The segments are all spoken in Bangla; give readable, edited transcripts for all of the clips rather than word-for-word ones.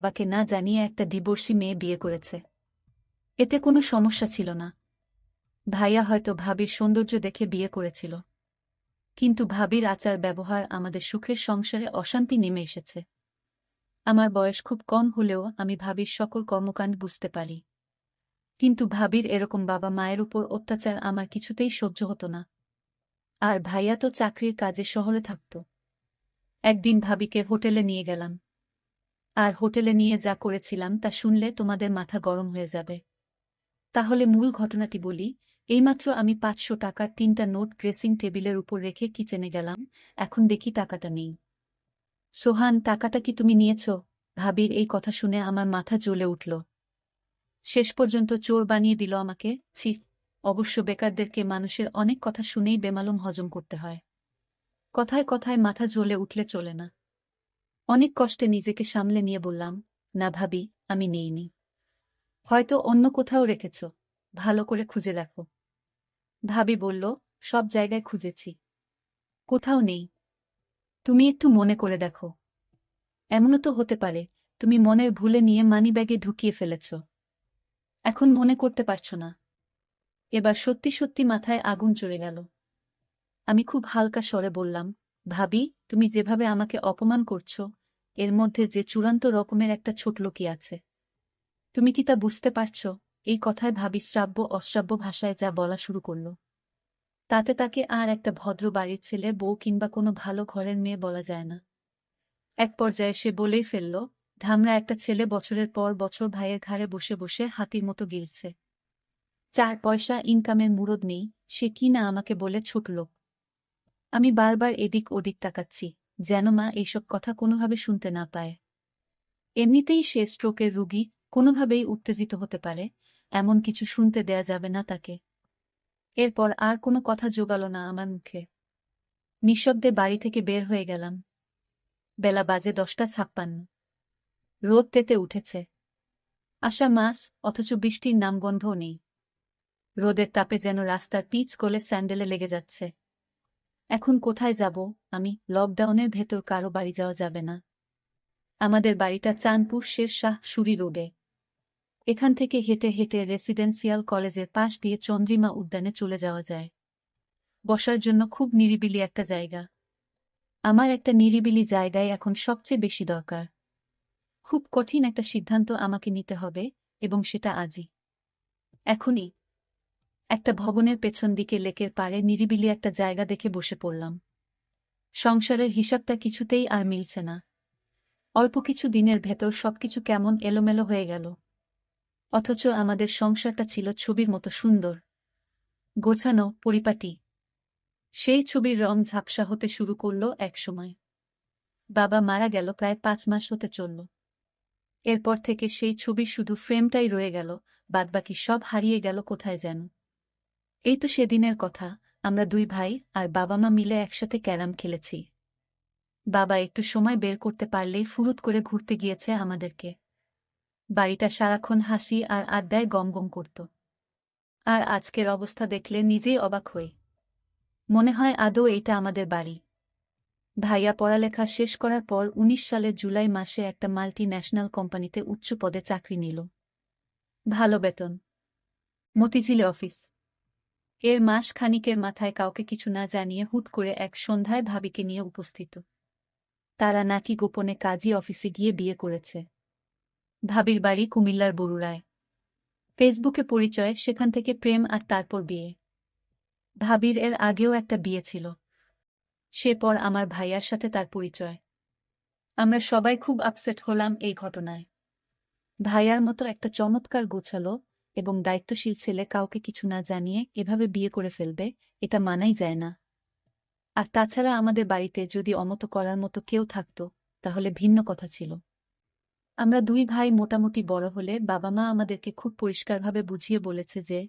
বাবাকে না জানিয়ে একটা ডিভোর্সি মেয়ে বিয়ে করেছে। এতে কোনো সমস্যা ছিল না। ভাইয়া হয়তো ভাবির সৌন্দর্য দেখে বিয়ে করেছিল, কিন্তু ভাবির আচার ব্যবহার আমাদের সুখের সংসারে অশান্তি নেমে এসেছে। আমার বয়স খুব কম হলেও আমি ভাবির সকল কর্মকাণ্ড বুঝতে পারি, কিন্তু ভাবির এরকম বাবা মায়ের উপর অত্যাচার আমার কিছুতেই সহ্য হতো না। আর ভাইয়া তো চাকরির কাজে শহরে থাকত। একদিন ভাবিকে হোটেলে নিয়ে গেলাম, আর হোটেলে নিয়ে যা করেছিলাম তা শুনলে তোমাদের মাথা গরম হয়ে যাবে। তাহলে মূল ঘটনাটি বলি। এইমাত্র আমি ৫০০ টাকার ৩টা নোট ড্রেসিং টেবিলের উপর রেখে কিচেনে গেলাম, এখন দেখি টাকাটা নেই। সোহান, টাকাটা কি তুমি নিয়েছ? ভাবির এই কথা শুনে আমার মাথা জ্বলে উঠল। শেষ পর্যন্ত চোর বানিয়ে দিল আমাকে। ছি! অবশ্য বেকারদেরকে মানুষের অনেক কথা শুনেই বেমালুম হজম করতে হয়। কথায় কথায় মাথা জ্বলে উঠলে চলে না। অনেক কষ্টে নিজেকে সামলে নিয়ে বললাম, না ভাবি, আমি নেইনি। হয়তো অন্য কোথাও রেখেছ, ভালো করে খুঁজে দেখো। ভাবি বলল, সব জায়গায় খুঁজেছি, কোথাও নেই। তুমি একটু মনে করে দেখো। এমনও তো হতে পারে তুমি মনের ভুলে নিয়ে মানিব্যাগে ঢুকিয়ে ফেলেছ, এখন মনে করতে পারছো না। এবার সত্যি সত্যি মাথায় আগুন চড়ে গেল। আমি খুব হালকা স্বরে বললাম, ভাবি, তুমি যেভাবে আমাকে অপমান করছো, এর মধ্যে যে চূড়ান্ত রকমের একটা ছোটলোকি আছে। তুমি কি তা বুঝতে পারছ? এই কথায় ভাবি শ্রাব্য অশ্রাব্য ভাষায় যা বলা শুরু করল, তাতে তাকে আর একটা ভদ্র বাড়ির ছেলে, বউ কিংবা কোনো ভালো ঘরের মেয়ে বলা যায় না। এক পর্যায়ে সে বলেই ফেলল, ধামরা একটা ছেলে বছরের পর বছর ভাইয়ের ঘাড়ে বসে বসে হাতির মতো গিলছে। ৪ পয়সা ইনকামের মুরদ নেই, সে কি না আমাকে বলে ছোটলোক। আমি বারবার এদিক ওদিক তাকাচ্ছি, যেন মা এইসব কথা কোনোভাবে শুনতে না পায়। এমনিতেই সে স্ট্রোকের রুগী, কোনোভাবেই উত্তেজিত হতে পারে, এমন কিছু শুনতে দেয়া যাবে না তাকে। এরপর আর কোনো কথা জোগাল না আমার মুখে। নিঃশব্দে বাড়ি থেকে বের হয়ে গেলাম। বেলা বাজে 10টা 56। রোদ তেতে উঠেছে। আষাঢ় মাস, অথচ বৃষ্টির নামগন্ধও নেই। রোদের তাপে যেন রাস্তার পিচ গলে স্যান্ডেলে লেগে যাচ্ছে। এখন কোথায় যাব আমি? লকডাউনের ভেতর কারো বাড়ি যাওয়া যাবে না। আমাদের বাড়িটা চাঁদপুর শেরশাহ সুরি রোডে। এখান থেকে হেঁটে হেঁটে রেসিডেন্সিয়াল কলেজের পাশ দিয়ে চন্দ্রিমা উদ্যানে চলে যাওয়া যায়। বসার জন্য খুব নিরিবিলি একটা জায়গা। আমার একটা নিরিবিলি জায়গায় এখন সবচেয়ে বেশি দরকার। খুব কঠিন একটা সিদ্ধান্ত আমাকে নিতে হবে, এবং সেটা আজই, এখনই। একটা ভবনের পেছন দিকে লেকের পাড়ে নিরিবিলি একটা জায়গা দেখে বসে পড়লাম। সংসারের হিসাবটা কিছুতেই আর মিলছে না। অল্প কিছু দিনের ভেতর সবকিছু কেমন এলোমেলো হয়ে গেল। অথচ আমাদের সংসারটা ছিল ছবির মতো সুন্দর, গোছানো, পরিপাটি। সেই ছবির রং ঝাপসা হতে শুরু করল একসময়। বাবা মারা গেল প্রায় 5 মাস হতে চলল। এরপর থেকে সেই ছবির শুধু ফ্রেমটাই রয়ে গেল, বাদবাকি সব হারিয়ে গেল কোথায় যেন। এই তো সেদিনের কথা, আমরা 2 ভাই আর বাবা মা মিলে একসাথে ক্যারাম খেলেছি। বাবা একটু সময় বের করতে পারলেই ফুরুত করে ঘুরতে গিয়েছে আমাদেরকে। বাড়িটা সারাক্ষণ হাসি আর আড্ডায় গমগম করত। আর আজকের অবস্থা দেখলে নিজেই অবাক হই। মনে হয় আদৌ এইটা আমাদের বাড়ি। ভাইয়া পড়ালেখা শেষ করার পর 19 সালের জুলাই মাসে একটা মাল্টি ন্যাশনাল কোম্পানিতে উচ্চ পদে চাকরি নিল। ভালো বেতন, মতিঝিলে অফিস। এর মাস খানিকের মাথায় কাউকে কিছু না জানিয়ে হুট করে এক সন্ধ্যায় ভাবিকে নিয়ে উপস্থিত। তারা নাকি গোপনে কাজী অফিসে গিয়ে বিয়ে করেছে। ভাবির বাড়ি কুমিল্লার বরুড়ায়। ফেসবুকে পরিচয়, সেখান থেকে প্রেম, আর তারপর বিয়ে। ভাবির এর আগেও একটা বিয়ে ছিল, সে পর আমার ভাইয়ার সাথে তার পরিচয়। আমরা সবাই খুব আপসেট হলাম এই ঘটনায়। ভাইয়ার মতো একটা চমৎকার গোছালো এবং দায়িত্বশীল ছেলে কাউকে কিছু না জানিয়ে এভাবে বিয়ে করে ফেলবে, এটা মানাই যায় না। আর তাছাড়া আমাদের বাড়িতে যদি অমতো করার মতো কেউ থাকত, তাহলে ভিন্ন কথা ছিল। আমরা 2 ভাই মোটামুটি বড় হলে বাবা মা আমাদেরকে খুব পরিষ্কারভাবে বুঝিয়ে বলেছে যে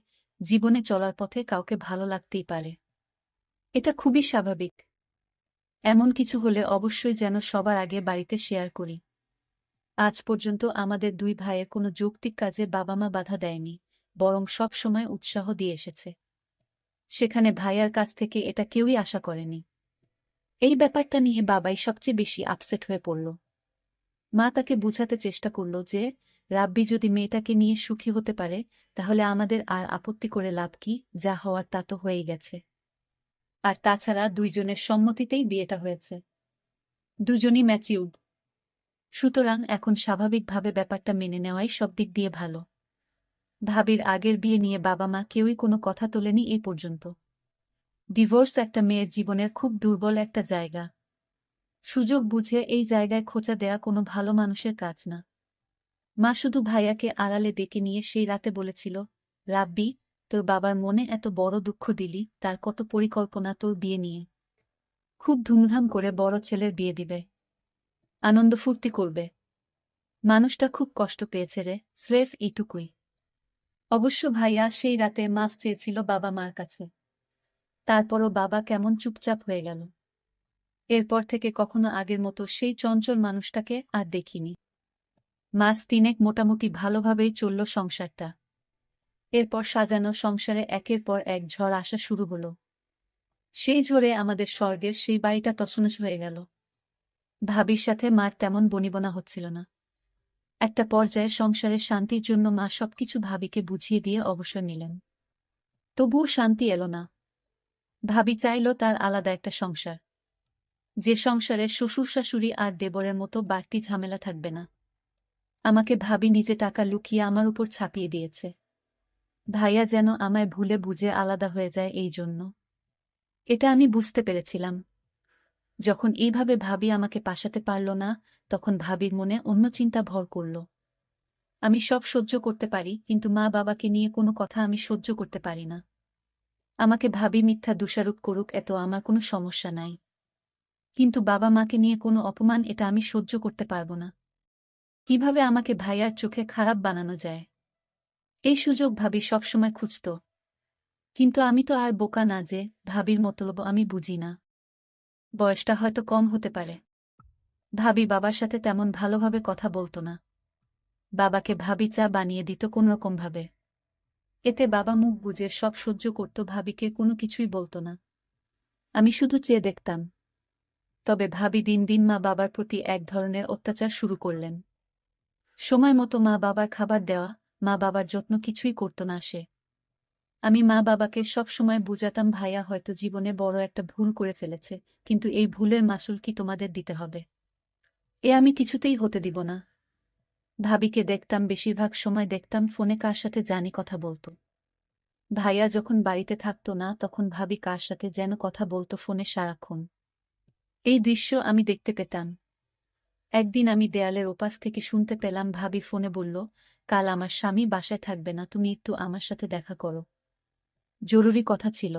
জীবনে চলার পথে কাউকে ভালো লাগতেই পারে। এটা খুবই স্বাভাবিক। এমন কিছু হলে অবশ্যই যেন সবার আগে বাড়িতে শেয়ার করি। আজ পর্যন্ত আমাদের 2 ভাইয়ের কোনো যৌক্তিক কাজে বাবা মা বাধা দেয়নি, বরং সব সময় উৎসাহ দিয়ে এসেছে। সেখানে ভাইয়ার কাছ থেকে এটা কেউই আশা করেনি। এই ব্যাপারটা নিয়ে বাবাই সবচেয়ে বেশি আপসেট হয়ে পড়ল। মা তাকে বুঝাতে চেষ্টা করল যে রাব্বি যদি মেয়েটাকে নিয়ে সুখী হতে পারে তাহলে আমাদের আর আপত্তি করে লাভ কি, যা হওয়ার তা তো হয়েই গেছে। আর তাছাড়া দুইজনের সম্মতিতেই বিয়েটা হয়েছে, দুজনই ম্যাচিউর্ড, সুতরাং এখন স্বাভাবিকভাবে ব্যাপারটা মেনে নেওয়াই সব দিক দিয়ে ভালো। ভাবির আগের বিয়ে নিয়ে বাবা মা কেউই কোনো কথা তোলেনি এই পর্যন্ত। ডিভোর্স একটা মেয়ের জীবনের খুব দুর্বল একটা জায়গা। সুযোগ বুঝে এই জায়গায় খোঁচা দেয়া কোনো ভালো মানুষের কাজ না। মা শুধু ভাইয়াকে আড়ালে ডেকে নিয়ে সেই রাতে বলেছিল, রাব্বি, তোর বাবার মনে এত বড় দুঃখ দিলি, তার কত পরিকল্পনা তোর বিয়ে নিয়ে। খুব ধুমধাম করে বড় ছেলের বিয়ে দিবে, আনন্দ ফুর্তি করবে। মানুষটা খুব কষ্ট পেয়েছে রে, স্রেফ এইটুকুই। অবশ্য ভাইয়া সেই রাতে মাফ চেয়েছিল বাবা মার কাছে। তারপরও বাবা কেমন চুপচাপ হয়ে গেল। এরপর থেকে কখনো আগের মতো সেই চঞ্চল মানুষটাকে আর দেখিনি। মাস তিনেক মোটামুটি ভালোভাবেই চলল সংসারটা। এরপর সাজানো সংসারে একের পর এক ঝড় আসা শুরু হলো। সেই ঝড়ে আমাদের স্বর্গের সেই বাড়িটা তছনছ হয়ে গেল। ভাবির সাথে মার তেমন বনিবনা হচ্ছিল না। একটা পর্যায়ে সংসারের শান্তির জন্য মা সবকিছু ভাবিকে বুঝিয়ে দিয়ে অবসর নিলেন। তবুও শান্তি এলো না। ভাবি চাইল তার আলাদা একটা সংসার, যে সংসারে শ্বশুর শাশুড়ি আর দেবরের মতো বাড়তি ঝামেলা থাকবে না। আমাকে ভাবি নিজে টাকা লুকিয়ে আমার উপর ছাপিয়ে দিয়েছে। ভাইয়া যেন আমায় ভুলে বুঝে আলাদা হয়ে যায় এই জন্য। এটা আমি বুঝতে পেরেছিলাম। যখন এইভাবে ভাবি আমাকে পাশাতে পারল না, তখন ভাবির মনে অন্য চিন্তা ভর করল। আমি সব সহ্য করতে পারি, কিন্তু মা বাবাকে নিয়ে কোনো কথা আমি সহ্য করতে পারি না। আমাকে ভাবি মিথ্যা দোষারোপ করুক, এত আমার কোনো সমস্যা নাই, কিন্তু বাবা মাকে নিয়ে কোনো অপমান, এটা আমি সহ্য করতে পারব না। কিভাবে আমাকে ভাইয়ার চোখে খারাপ বানানো যায়, এই সুযোগ ভাবি সবসময় খুঁজত। কিন্তু আমি তো আর বোকা না যে ভাবির মতলব আমি বুঝি না। বয়সটা হয়তো কম হতে পারে। ভাবি বাবার সাথে তেমন ভালোভাবে কথা বলতো না। বাবাকে ভাবি চা বানিয়ে দিত কোনোরকমভাবে। এতে বাবা মুখ বুজে সব সহ্য করত, ভাবিকে কোনো কিছুই বলতো না। আমি শুধু চেয়ে দেখতাম। তবে ভাবি দিন দিন মা বাবার প্রতি এক ধরনের অত্যাচার শুরু করলেন। সময় মতো মা বাবার খাবার দেওয়া, মা বাবার যত্ন কিছুই করত না সে। আমি মা বাবাকে সব সময় বুঝাতাম, ভাইয়া হয়তো জীবনে বড় একটা ভুল করে ফেলেছে, কিন্তু এই ভুলের মাসুল কি তোমাদের দিতে হবে? এ আমি কিছুতেই হতে দিব না। ভাবিকে দেখতাম, বেশিরভাগ সময় দেখতাম ফোনে কার সাথে জানি কথা বলতো। ভাইয়া যখন বাড়িতে থাকতো না, তখন ভাবি কার সাথে যেন কথা বলতো ফোনে সারাক্ষণ। এই দৃশ্য আমি দেখতে পেতাম। একদিন আমি দেয়ালের ওপাশ থেকে শুনতে পেলাম ভাবি ফোনে বলল, কাল আমার স্বামী বাসায় থাকবে না, তুমি একটু আমার সাথে দেখা করো, জরুরি কথা ছিল।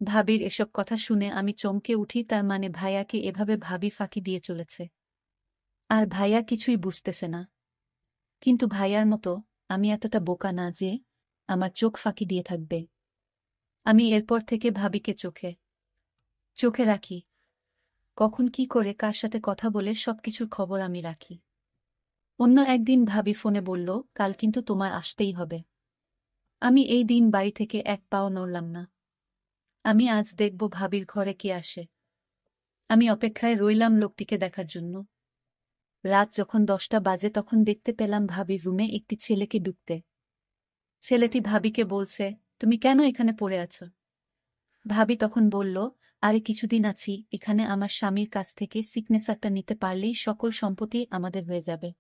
ভাবির এসব কথা শুনে আমি চমকে উঠি, তার মানে ভাইয়াকে এভাবে ভাবি ফাঁকি দিয়ে চলেছে। আর ভাইয়া কিছুই বুঝতেছে না। কিন্তু ভাইয়ার মতো আমি এতটা বোকা না যে আমার চোখ ফাঁকি দিয়ে থাকবে। আমি এরপর থেকে ভাবিকে চোখে চোখে রাখি। কখন কি করে কার সাথে কথা বলে সবকিছুর খবর আমি রাখি। অন্য একদিন ভাবি ফোনে বলল, কাল কিন্তু তোমার আসতেই হবে। আমি এই দিন বাড়ি থেকে এক পাও নড়লাম না। আমি আজ দেখব ভাবির ঘরে কে আসে। আমি অপেক্ষায় রইলাম লোকটিকে দেখার জন্য। রাত যখন 10টা বাজে, তখন দেখতে পেলাম ভাবির রুমে একটি ছেলেকে ঢুকতে। ছেলেটি ভাবিকে বলছে, তুমি কেন এখানে পড়ে আছো? ভাবি তখন বলল, আরে কিছুদিন আছি এখানে, আমার স্বামীর কাছ থেকে সিগনেচারটা নিতে পারলেই সকল সম্পত্তি আমাদের হয়ে যাবে।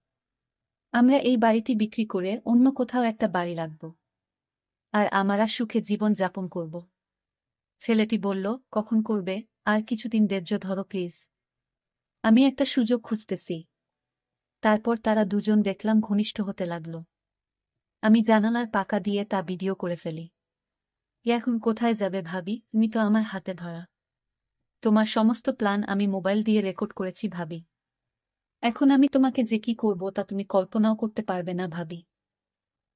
আমরা এই বাড়িটি বিক্রি করে অন্য কোথাও একটা বাড়ি রাখব, আর আমরা সুখে জীবন যাপন করব। ছেলেটি বলল, কখন করবে? আর কিছুদিন ধৈর্য ধরো প্লিজ, আমি একটা সুযোগ খুঁজতেছি। তারপর তারা দুজন দেখলাম ঘনিষ্ঠ হতে লাগল। আমি জানালার পাকা দিয়ে তা ভিডিও করে ফেলি। এখন কোথায় যাবে ভাবি, তুমি তো আমার হাতে ধরা। তোমার সমস্ত প্ল্যান আমি মোবাইল দিয়ে রেকর্ড করেছি ভাবি। এখন আমি তোমাকে যে কি করব তা তুমি কল্পনাও করতে পারবে না ভাবি।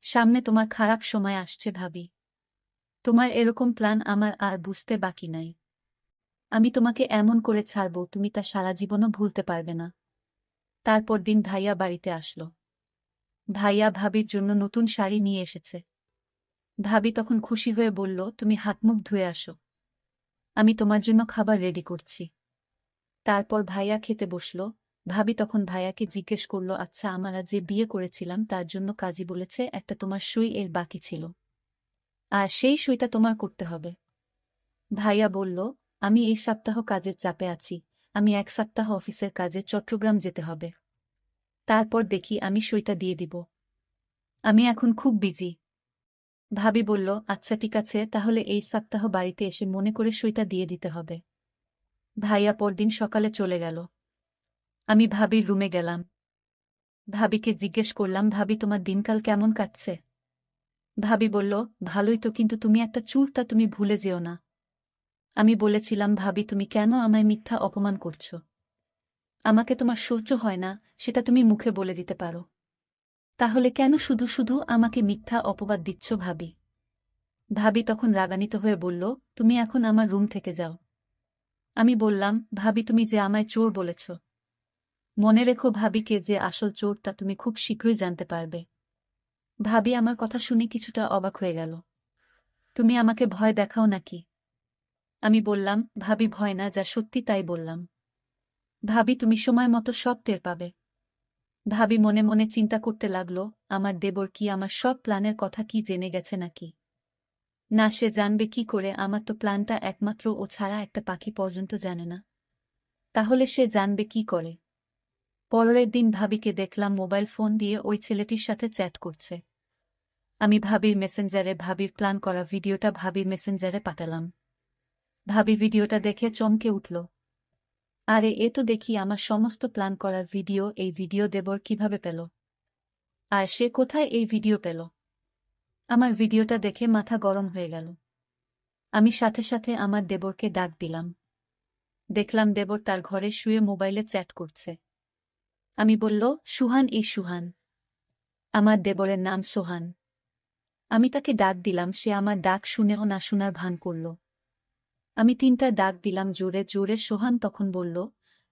সামনে তোমার খারাপ সময় আসছে ভাবি। তোমার এরকম প্ল্যান আমার আর বুঝতে বাকি নাই। আমি তোমাকে এমন করে ছাড়ব, তুমি তা সারা জীবনও ভুলতে পারবে না। তারপর দিন ভাইয়া বাড়িতে আসলো। ভাইয়া ভাবির জন্য নতুন শাড়ি নিয়ে এসেছে। ভাবি তখন খুশি হয়ে বলল, তুমি হাত মুখ ধুয়ে আসো, আমি তোমার জন্য খাবার রেডি করছি। তারপর ভাইয়া খেতে বসল। ভাবি তখন ভাইয়াকে জিজ্ঞেস করল, আচ্ছা আমরা যে বিয়ে করেছিলাম তার জন্য কাজী বলেছে একটা তোমার সই এর বাকি ছিল, আর সেই সইটা তোমার করতে হবে। ভাইয়া বলল, আমি এই সপ্তাহ কাজের চাপে আছি, আমি 1 সপ্তাহ অফিসের কাজে চট্টগ্রাম যেতে হবে, তারপর দেখি আমি সইটা দিয়ে দিব, আমি এখন খুব বিজি। ভাবি বলল, আচ্ছা ঠিক আছে, তাহলে এই সপ্তাহ বাড়িতে এসে মনে করে সইটা দিয়ে দিতে হবে। ভাইয়া পরদিন সকালে চলে গেল। আমি ভাবির রুমে গেলাম। ভাবিকে জিজ্ঞেস করলাম, ভাবি তোমার দিনকাল কেমন কাটছে? ভাবি বলল, ভালোই তো, কিন্তু তুমি একটা চুলটা তুমি ভুলে যেও না। আমি বলেছিলাম, ভাবি তুমি কেন আমায় মিথ্যা অপমান করছো? আমাকে তোমার সহ্য হয় না, সেটা তুমি মুখে বলে দিতে পারো। তাহলে কেন শুধু শুধু আমাকে মিথ্যা অপবাদ দিচ্ছ ভাবি? ভাবি তখন রাগান্বিত হয়ে বলল, তুমি এখন আমার রুম থেকে যাও। আমি বললাম, ভাবি তুমি যে আমায় চোর বলেছ, মনে রেখো ভাবিকে যে আসল চোর তা তুমি খুব শীঘ্রই জানতে পারবে। ভাবি আমার কথা শুনে কিছুটা অবাক হয়ে গেল। তুমি আমাকে ভয় দেখাও নাকি? আমি বললাম, ভাবি ভয় না, যা সত্যি তাই বললাম। ভাবি তুমি সময় মতো সব টের পাবে। ভাবি মনে মনে চিন্তা করতে লাগল, আমার দেবর কি আমার সব প্ল্যানের কথা কি জেনে গেছে নাকি? না, সে জানবে কি করে? আমার তো প্ল্যানটা একমাত্র ও ছাড়া একটা পাখি পর্যন্ত জানে না। তাহলে সে জানবে কি করে? পরের দিন ভাবিকে দেখলাম মোবাইল ফোন দিয়ে ওই ছেলেটির সাথে চ্যাট করছে। আমি ভাবির মেসেঞ্জারে ভাবির প্ল্যান করা ভিডিওটা ভাবির মেসেঞ্জারে পাঠালাম। ভাবি ভিডিওটা দেখে চমকে উঠল। আরে, এ তো দেখি আমার সমস্ত প্ল্যান করার ভিডিও। এই ভিডিও দেবর কিভাবে পেল? আর সে কোথায় এই ভিডিও পেল? আমার ভিডিওটা দেখে মাথা গরম হয়ে গেল। আমি সাথে সাথে আমার দেবরকে ডাক দিলাম। দেখলাম দেবর তার ঘরে শুয়ে মোবাইলে চ্যাট করছে। আমি বলল, সুহান, এই সুহান। আমার দেবরের নাম সোহান। আমি তাকে ডাক দিলাম, সে আমার ডাক শুনেও না শোনার ভান করল। আমি 3টা ডাক দিলাম জোরে জোরে। সোহান তখন বলল,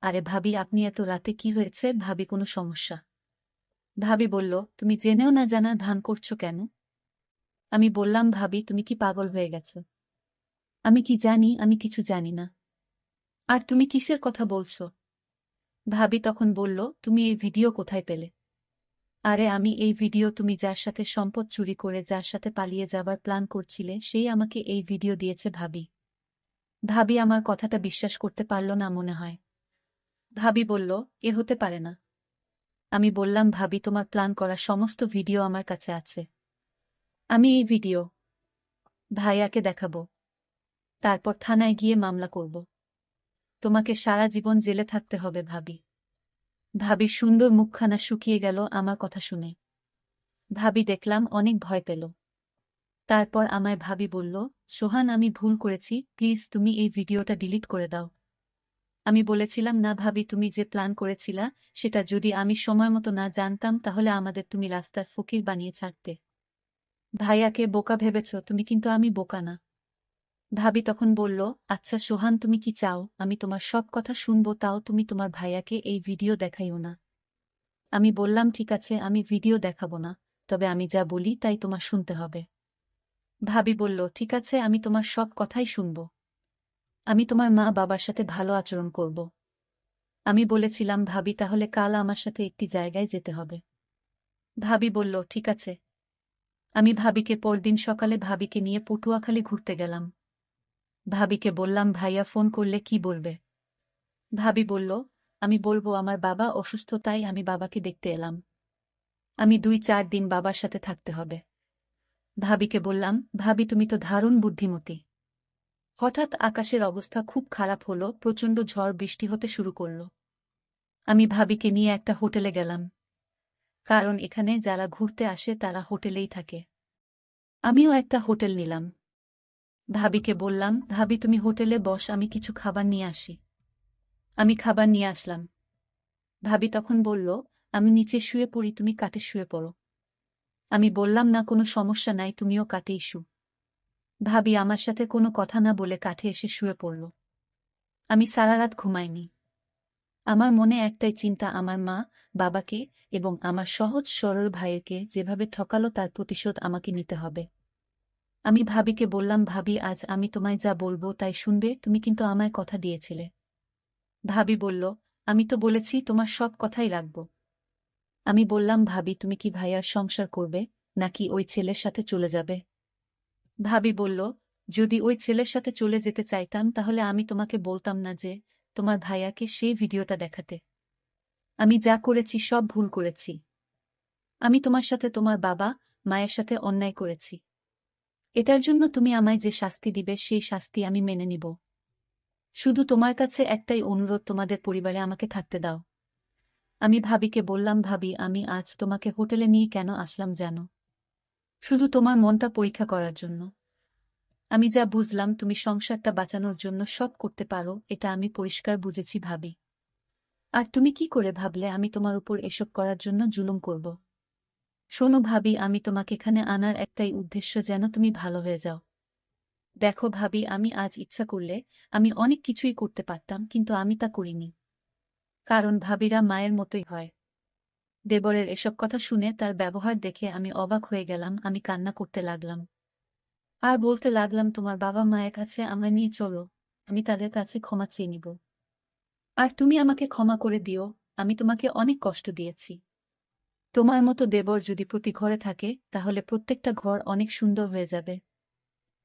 আরে ভাবি, আপনি এত রাতে কি হয়েছে? ভাবি কোনো সমস্যা? ভাবি বলল, তুমি জেনেও না জানার ভান করছো কেন? আমি বললাম, ভাবি তুমি কি পাগল হয়ে গেছো? আমি কি জানি? আমি কিছু জানি না। আর তুমি কিসের কথা বলছো? ভাবি তখন বলল, তুমি এই ভিডিও কোথায় পেলে? আরে আমি এই ভিডিও, তুমি যার সাথে সম্পদ চুরি করে যার সাথে পালিয়ে যাবার প্ল্যান করছিলে সেই আমাকে এই ভিডিও দিয়েছে ভাবি। ভাবি আমার কথাটা বিশ্বাস করতে পারল না মনে হয়। ভাবি বলল, এ হতে পারে না। আমি বললাম, ভাবি তোমার প্ল্যান করা সমস্ত ভিডিও আমার কাছে আছে। আমি এই ভিডিও ভাইয়াকে দেখাবো, তারপর থানায় গিয়ে মামলা করব। তোমাকে সারা জীবন জেলে থাকতে হবে ভাবি। ভাবির সুন্দর মুখখানা শুকিয়ে গেল আমার কথা শুনে। ভাবি দেখলাম অনেক ভয় পেল। তারপর আমায় ভাবি বলল, সোহান আমি ভুল করেছি, প্লিজ তুমি এই ভিডিওটা ডিলিট করে দাও। আমি বলেছিলাম, না ভাবি, তুমি যে প্ল্যান করেছিলা সেটা যদি আমি সময়মতো না জানতাম তাহলে আমাদের তুমি রাস্তার ফকির বানিয়ে ছাড়তে। ভাইয়াকে বোকা ভেবেছ তুমি, কিন্তু আমি বোকা না। ভাবি তখন বলল, আচ্ছা সোহান, তুমি কি চাও আমি তোমার সব কথা শুনবো, তাও তুমি তোমার ভাইয়াকে এই ভিডিও দেখাইও না? আমি বললাম, ঠিক আছে, আমি ভিডিও দেখাবো না, তবে আমি যা বলি তাই তোমার শুনতে হবে। ভাবি বলল, ঠিক আছে, আমি তোমার সব কথাই শুনব। আমি তোমার মা বাবার সাথে ভালো আচরণ করব। আমি বলেছিলাম, ভাবি তাহলে কাল আমার সাথে একটি জায়গায় যেতে হবে। ভাবি বলল, ঠিক আছে। আমি ভাবিকে পরদিন সকালে ভাবিকে নিয়ে পটুয়াখালী ঘুরতে গেলাম। ভাবিকে বললাম, ভাইয়া ফোন করলে কি বলবে? ভাবি বলল, আমি বলবো আমার বাবা অসুস্থ, তাই আমি বাবাকে দেখতে এলাম। আমি 2-4 দিন বাবার সাথে থাকতে হবে। ভাবিকে বললাম, ভাবি তুমি তো দারুণ বুদ্ধিমতী। হঠাৎ আকাশের অবস্থা খুব খারাপ হলো, প্রচণ্ড ঝড় বৃষ্টি হতে শুরু করল। আমি ভাবিকে নিয়ে একটা হোটেলে গেলাম, কারণ এখানে যারা ঘুরতে আসে তারা হোটেলেই থাকে। আমিও একটা হোটেল নিলাম। ভাবিকে বললাম, ভাবি তুমি হোটেলে বস, আমি কিছু খাবার নিয়ে আসি। আমি খাবার নিয়ে আসলাম। ভাবি তখন বলল, আমি নিচে শুয়ে পড়ি, তুমি কাটে শুয়ে পড়ো। আমি বললাম, না কোনো সমস্যা নাই, তুমিও কাটেই শু। ভাবি আমার সাথে কোনো কথা না বলে কাঠে এসে শুয়ে পড়ল। আমি সারা রাত ঘুমাইনি। আমার মনে একটাই চিন্তা, আমার মা বাবাকে এবং আমার সহজ সরল ভাইয়েরকে যেভাবে ঠকালো তার প্রতিশোধ আমাকে নিতে হবে। আমি ভাবিকে বললাম, ভাবি আজ আমি তোমায় যা বলবো তাই শুনবে, তুমি কিন্তু আমায় কথা দিয়েছিলে। ভাবি বলল, আমি তো বলেছি তোমার সব কথাই রাখব। আমি বললাম, ভাবি তুমি কি ভাইয়ার সংসার করবে নাকি ওই ছেলের সাথে চলে যাবে? ভাবি বলল, যদি ওই ছেলের সাথে চলে যেতে চাইতাম তাহলে আমি তোমাকে বলতাম না যে তোমার ভাইয়াকে সেই ভিডিওটা দেখাতে। আমি যা করেছি সব ভুল করেছি। আমি তোমার সাথে তোমার বাবা মায়ের সাথে অন্যায় করেছি। এটার জন্য তুমি আমায় যে শাস্তি দিবে সেই শাস্তি আমি মেনে নিব। শুধু তোমার কাছে একটাই অনুরোধ, তোমাদের পরিবারে আমাকে থাকতে দাও। আমি ভাবিকে বললাম, ভাবি আমি আজ তোমাকে হোটেলে নিয়ে কেন আসলাম জানো? শুধু তোমার মনটা পরীক্ষা করার জন্য। আমি যা বুঝলাম তুমি সংসারটা বাঁচানোর জন্য সব করতে পারো, এটা আমি পরিষ্কার বুঝেছি ভাবি। আর তুমি কি করে ভাবলে আমি তোমার উপর এসব করার জন্য জুলুম করব? শোনো ভাবি, আমি তোমাকে এখানে আনার একটাই উদ্দেশ্য, যেন তুমি ভালো হয়ে যাও। দেখো ভাবি, আমি আজ ইচ্ছা করলে আমি অনেক কিছুই করতে পারতাম, কিন্তু আমি তা করিনি। কারণ ভাবিরা মায়ের মতোই হয়। দেবরের এসব কথা শুনে তার ব্যবহার দেখে আমি অবাক হয়ে গেলাম। আমি কান্না করতে লাগলাম আর বলতে লাগলাম, তোমার বাবা মায়ের কাছে আমায় নিয়ে চলো, আমি তাদের কাছে ক্ষমা চেয়ে নিব। আর তুমি আমাকে ক্ষমা করে দিও, আমি তোমাকে অনেক কষ্ট দিয়েছি। তোমার মতো দেবর যদি প্রতি ঘরে থাকে তাহলে প্রত্যেকটা ঘর অনেক সুন্দর হয়ে যাবে।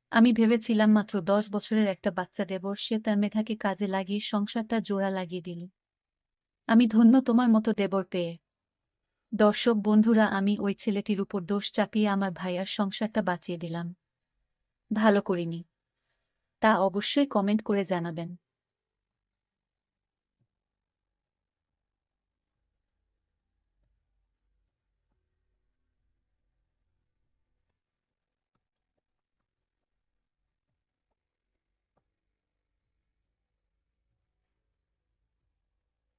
আমি ভেবেছিলাম মাত্র 10 বছরের একটা বাচ্চা দেবর, সে তার মেধাকে কাজে লাগিয়ে সংসারটা জোড়া লাগিয়ে দিল। আমি ধন্য তোমার মতো দেবর পেয়ে। দর্শক বন্ধুরা, আমি ওই ছেলেটির উপর দোষ চাপিয়ে আমার ভাইয়ার সংসারটা বাঁচিয়ে দিলাম। ভালো করিনি। তা অবশ্যই কমেন্ট করে জানাবেন।